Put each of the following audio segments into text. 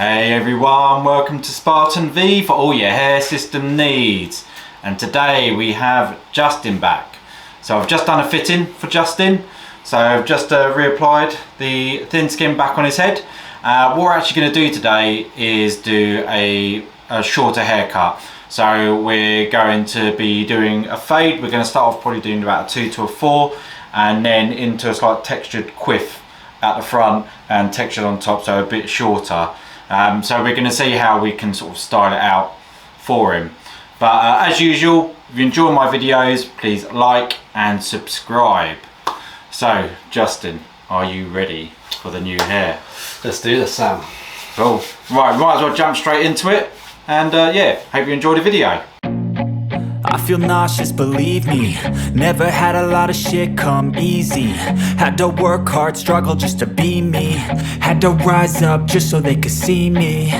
Hey everyone, welcome to Spartan V for all your hair system needs. And today we have Justin back. So I've just done a fitting for Justin. So I've just reapplied the thin skin back on his head. What we're actually going to do today is do a shorter haircut. So we're going to be doing a fade. We're going to start off probably doing about a 2 to a 4 and then into a slight textured quiff at the front and textured on top, so a bit shorter. So we're going to see how we can sort of style it out for him. But as usual, if you enjoy my videos, please like and subscribe. So Justin, are you ready for the new hair? Let's do this, Sam. Cool. Right, might as well jump straight into it. And yeah, hope you enjoyed the video. I feel nauseous, believe me. Never had a lot of shit come easy. Had to work hard, struggle just to be me. Had to rise up just so they could see me.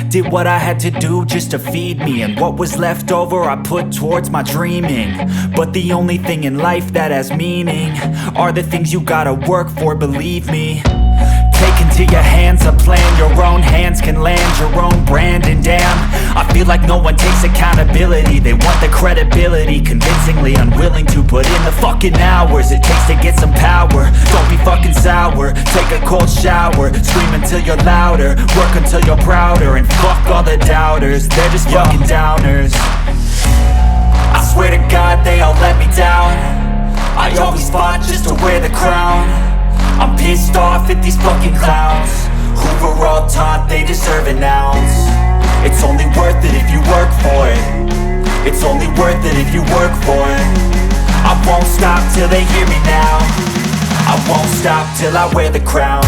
Did what I had to do just to feed me. And what was left over I put towards my dreaming. But the only thing in life that has meaning are the things you gotta work for, believe me. Take into your hands a plan. Your own hands can land your own brand. And damn, I feel like no one takes accountability. They want the credibility, convincingly unwilling to put in the fucking hours it takes to get some power. Don't be fucking sour, take a cold shower. Scream until you're louder, work until you're prouder. And fuck all the doubters, they're just fucking downers. I swear to God they all let me down. I always fought just to wear the crown. I'm pissed off at these fucking clowns who were all taught they deserve an ounce. It's only worth it if you work for it. It's only worth it if you work for it. I won't stop till they hear me now. I won't stop till I wear the crown.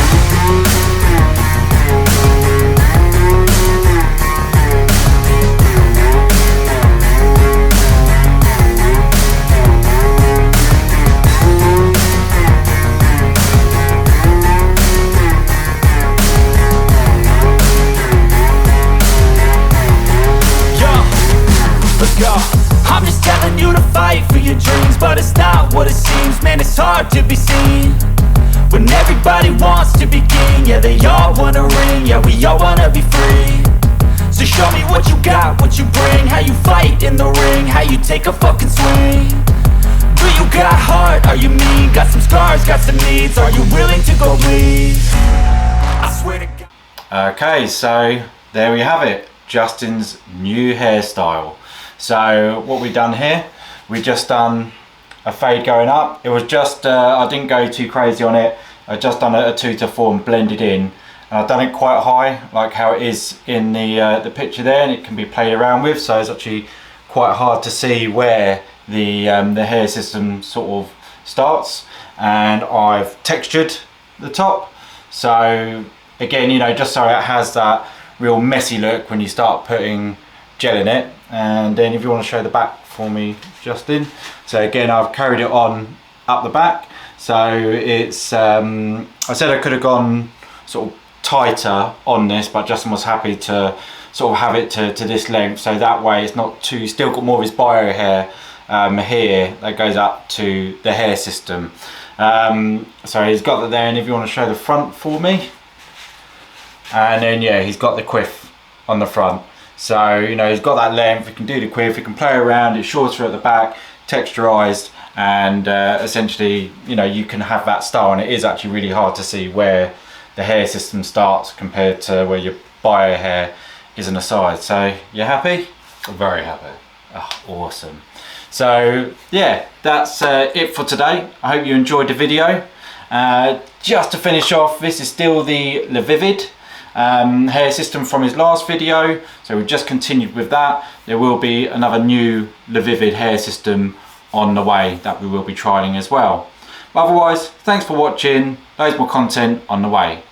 I'm just telling you to fight for your dreams, but it's not what it seems. Man, it's hard to be seen when everybody wants to be king. Yeah, they all wanna ring, yeah, we all wanna be free. So show me what you got, what you bring, how you fight in the ring, how you take a fucking swing. Do you got heart, are you mean? Got some scars, got some needs, are you willing to go bleed? I swear to God. Okay, so there we have it. Justin's new hairstyle. So what we've done here, we just done a fade going up. It was just, I didn't go too crazy on it. I just done a 2 to 4 and blended in. And I've done it quite high, like how it is in the picture there, and it can be played around with. So it's actually quite hard to see where the hair system sort of starts. And I've textured the top. So again, you know, just so it has that real messy look when you start putting gel in it. And then if you want to show the back for me, Justin. So again, I've carried it on up the back. So it's, I said I could have gone sort of tighter on this, but Justin was happy to sort of have it to this length. So that way it's not too, still got more of his bio hair here that goes up to the hair system. So he's got that there, and if you want to show the front for me. And then yeah, he's got the quiff on the front. So, you know, he's got that length, he can do the quiff, he can play around, it's shorter at the back, texturized, and essentially, you know, you can have that style, and it is actually really hard to see where the hair system starts compared to where your bio hair is on the side. So, you happy? Very happy. Oh, awesome. So, yeah, that's it for today. I hope you enjoyed the video. Just to finish off, this is still the Vivid hair system from his last video, so we've just continued with that. There will be another new Vivid hair system on the way that we will be trialing as well. But otherwise, thanks for watching. Loads more content on the way.